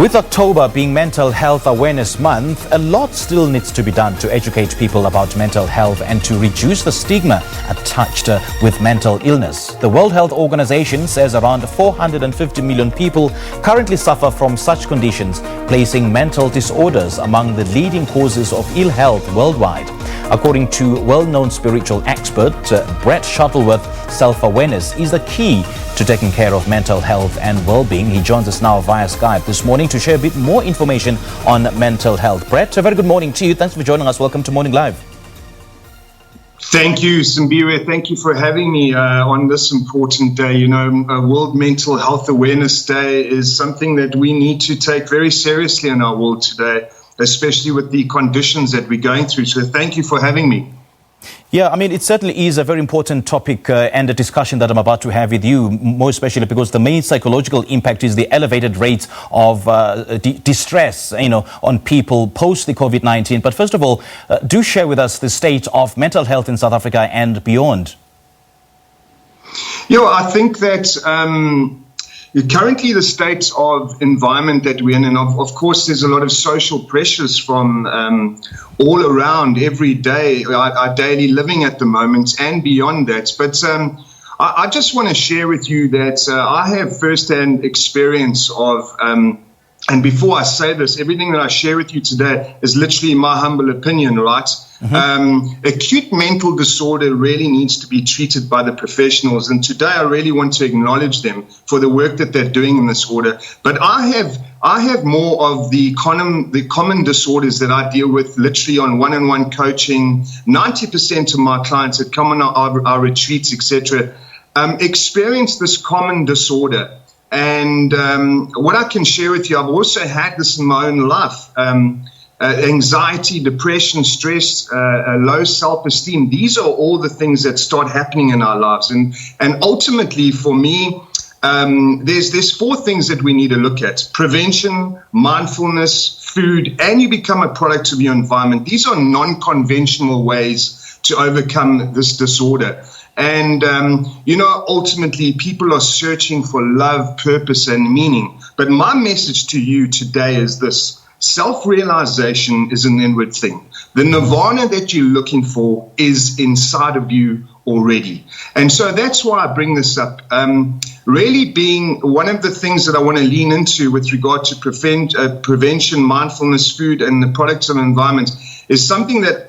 With October being Mental Health Awareness Month, a lot still needs to be done to educate people about mental health and to reduce the stigma attached with mental illness. The World Health Organization says around 450 million people currently suffer from such conditions, placing mental disorders among the leading causes of ill health worldwide. According to well-known spiritual expert Brett Shuttleworth, self-awareness is the key to taking care of mental health and well-being. He joins us now via Skype this morning to share a bit more information on mental health. Brett, a very good morning to you. Thanks for joining us. Welcome to Morning Live. Thank you, Simbiwe. Thank you for having me on this important day. You know, World Mental Health Awareness Day is something that we need to take very seriously in our world today, especially with the conditions that we're going through. So thank you for having me. Yeah, I mean, it certainly is a very important topic and a discussion that I'm about to have with you, more especially because the main psychological impact is the elevated rates of distress, on people post the COVID-19. But first of all, do share with us the state of mental health in South Africa and beyond. Yeah, I think that currently the state of environment that we're in, and of course there's a lot of social pressures from all around every day, our daily living at the moment and beyond that. But I just want to share with you that I have first-hand experience of, and before I say this, everything that I share with you today is literally my humble opinion, right? Acute mental disorder really needs to be treated by the professionals, and today I really want to acknowledge them for the work that they're doing in this order. But I have more of the common disorders that I deal with literally on one-on-one coaching. 90% of my clients that come on our retreats, etc., experience this common disorder. And what I can share with you, I've also had this in my own life. Anxiety, depression, stress, low self-esteem. These are all the things that start happening in our lives. And ultimately, for me, there's four things that we need to look at: prevention, mindfulness, food, and you become a product of your environment. These are non-conventional ways to overcome this disorder. And, ultimately, people are searching for love, purpose, and meaning. But my message to you today is this: self-realization is an inward thing. The nirvana that you're looking for is inside of you already. And so that's why I bring this up. Really being one of the things that I want to lean into with regard to prevention, mindfulness, food, and the products of environment is something that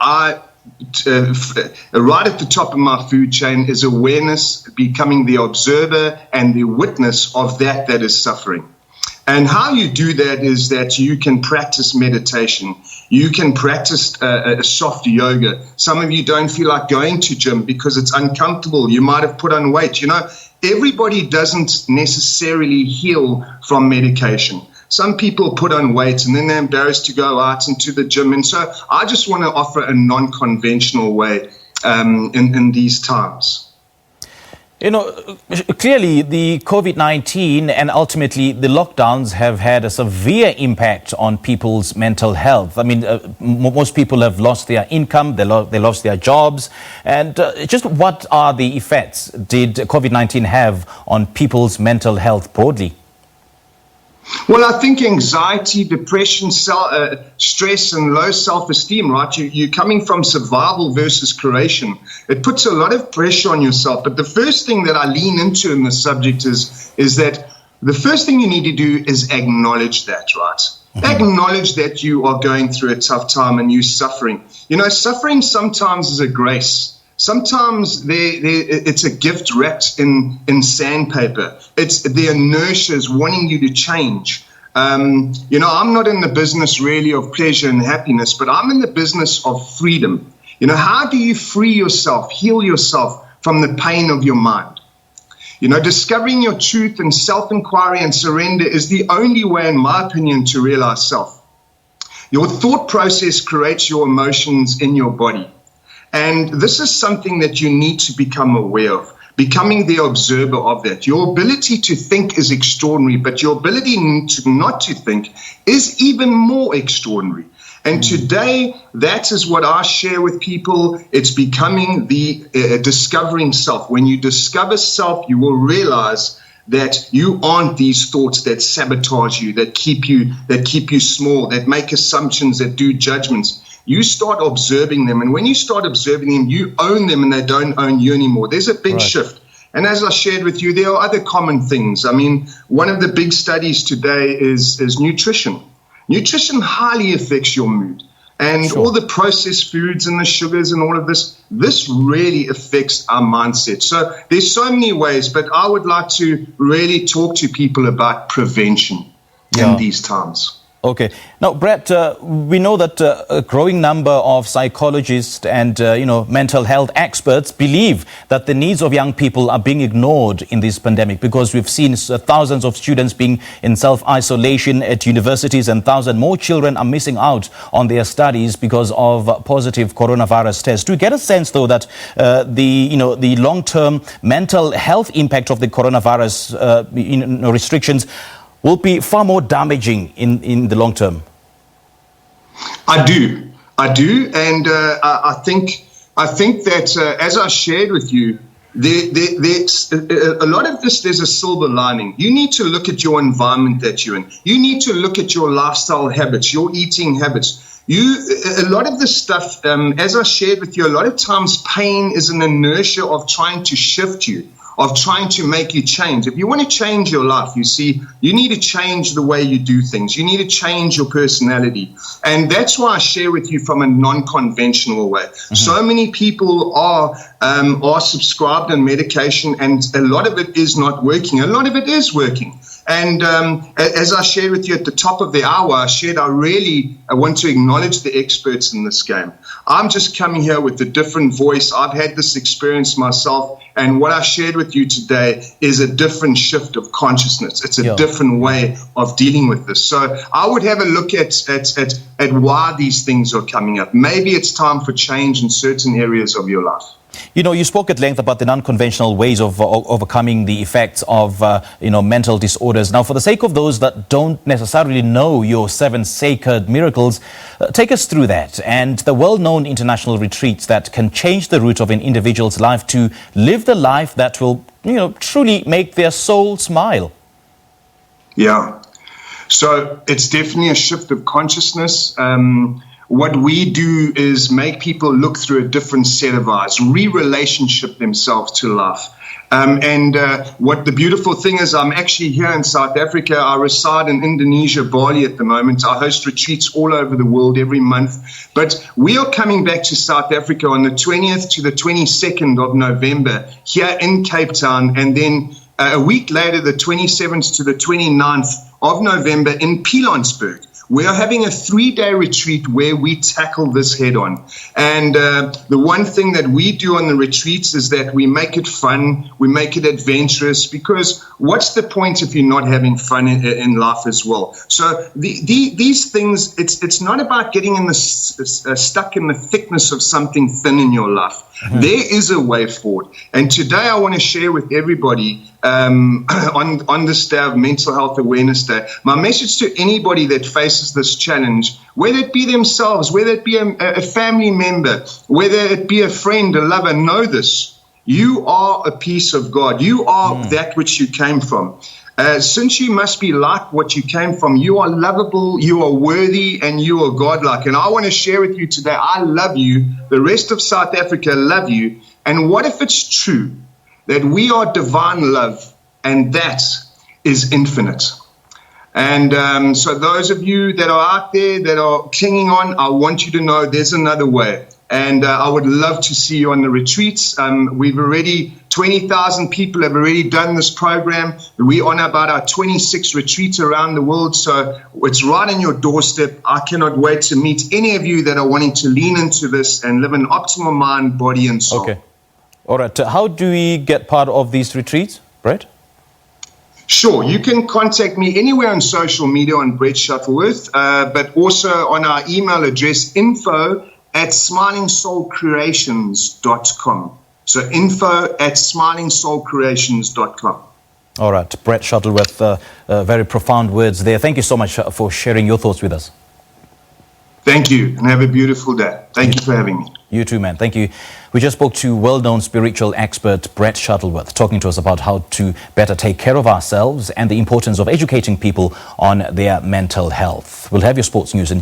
right at the top of my food chain is awareness, becoming the observer and the witness of that is suffering. And how you do that is that you can practice meditation. You can practice a soft yoga. Some of you don't feel like going to gym because it's uncomfortable. You might have put on weight. Everybody doesn't necessarily heal from medication. Some people put on weight and then they're embarrassed to go out into the gym. And so I just want to offer a non-conventional way in these times. Clearly the COVID-19 and ultimately the lockdowns have had a severe impact on people's mental health. I mean, most people have lost their income, they lost their jobs. And just what are the effects did COVID-19 have on people's mental health broadly? Well, I think anxiety, depression, stress, and low self-esteem, right? You're coming from survival versus creation. It puts a lot of pressure on yourself. But the first thing that I lean into in this subject is that the first thing you need to do is acknowledge that, right? Acknowledge that you are going through a tough time and you're suffering. Suffering sometimes is a grace. Sometimes it's a gift wrapped in sandpaper. It's the inertia is wanting you to change. I'm not in the business really of pleasure and happiness, but I'm in the business of freedom. How do you free yourself, heal yourself from the pain of your mind? Discovering your truth and self-inquiry and surrender is the only way, in my opinion, to realize self. Your thought process creates your emotions in your body. And this is something that you need to become aware of, becoming the observer of that. Your ability to think is extraordinary, but your ability not to think is even more extraordinary. And today, that is what I share with people. It's becoming the discovering self. When you discover self, you will realize that you aren't these thoughts that sabotage you, that keep you small, that make assumptions, that do judgments. You start observing them, and when you start observing them, you own them and they don't own you anymore. There's a big shift. And as I shared with you, there are other common things. I mean, one of the big studies today is nutrition. Nutrition highly affects your mood. And all the processed foods and the sugars and all of this really affects our mindset. So there's so many ways, but I would like to really talk to people about prevention in these times. Okay. Now, Brett, we know that a growing number of psychologists and, mental health experts believe that the needs of young people are being ignored in this pandemic, because we've seen thousands of students being in self-isolation at universities, and thousands more children are missing out on their studies because of positive coronavirus tests. Do you get a sense, though, that the long-term mental health impact of the coronavirus restrictions will be far more damaging in the long term? I do, and I think that as I shared with you, there's a lot of this. There's a silver lining. You need to look at your environment that you're in. You need to look at your lifestyle habits, your eating habits. A lot of this stuff, as I shared with you, a lot of times pain is an inertia of trying to shift you, of trying to make you change. If you want to change your life, you see, you need to change the way you do things. You need to change your personality. And that's why I share with you from a non-conventional way. Mm-hmm. So many people are subscribed on medication, and a lot of it is not working. A lot of it is working. And as I shared with you at the top of the hour, I want to acknowledge the experts in this game. I'm just coming here with a different voice. I've had this experience myself, and what I shared with you today is a different shift of consciousness. It's a different way of dealing with this. So I would have a look at why these things are coming up. Maybe it's time for change in certain areas of your life. You spoke at length about the non-conventional ways of overcoming the effects of, mental disorders. Now, for the sake of those that don't necessarily know your 7 sacred miracles, take us through that and the well-known international retreats that can change the route of an individual's life to live the life that will, truly make their soul smile. Yeah. So it's definitely a shift of consciousness. What we do is make people look through a different set of eyes, re-relationship themselves to life. What the beautiful thing is, I'm actually here in South Africa. I reside in Indonesia, Bali at the moment. I host retreats all over the world every month. But we are coming back to South Africa on the 20th to the 22nd of November here in Cape Town. And then a week later, the 27th to the 29th of November in Pilanesberg. We are having a 3-day retreat where we tackle this head on. And the one thing that we do on the retreats is that we make it fun, we make it adventurous, because what's the point if you're not having fun in life as well? So these things, it's not about getting stuck in the thickness of something thin in your life. Mm-hmm. There is a way forward. And today I want to share with everybody on this day of Mental Health Awareness Day, my message to anybody that faces this challenge, whether it be themselves, whether it be a family member, whether it be a friend, a lover, know this. You are a piece of God. You are that which you came from. Since you must be like what you came from, you are lovable, you are worthy, and you are godlike. And I want to share with you today, I love you. The rest of South Africa love you. And what if it's true that we are divine love, and that is infinite? And so those of you that are out there that are clinging on, I want you to know there's another way. And I would love to see you on the retreats. We've already, 20,000 people have already done this program. We're on about our 26 retreats around the world. So it's right on your doorstep. I cannot wait to meet any of you that are wanting to lean into this and live an optimal mind, body, and soul. Okay. All right. How do we get part of these retreats, Brett? Sure. You can contact me anywhere on social media on Brett Shuttleworth, but also on our email address, info@smilingsoulcreations.com. So info@smilingsoulcreations.com. All right. Brett Shuttleworth, very profound words there. Thank you so much for sharing your thoughts with us. Thank you, and have a beautiful day. Thank you for having me. You too, man. Thank you. We just spoke to well-known spiritual expert Brett Shuttleworth, talking to us about how to better take care of ourselves and the importance of educating people on their mental health. We'll have your sports news in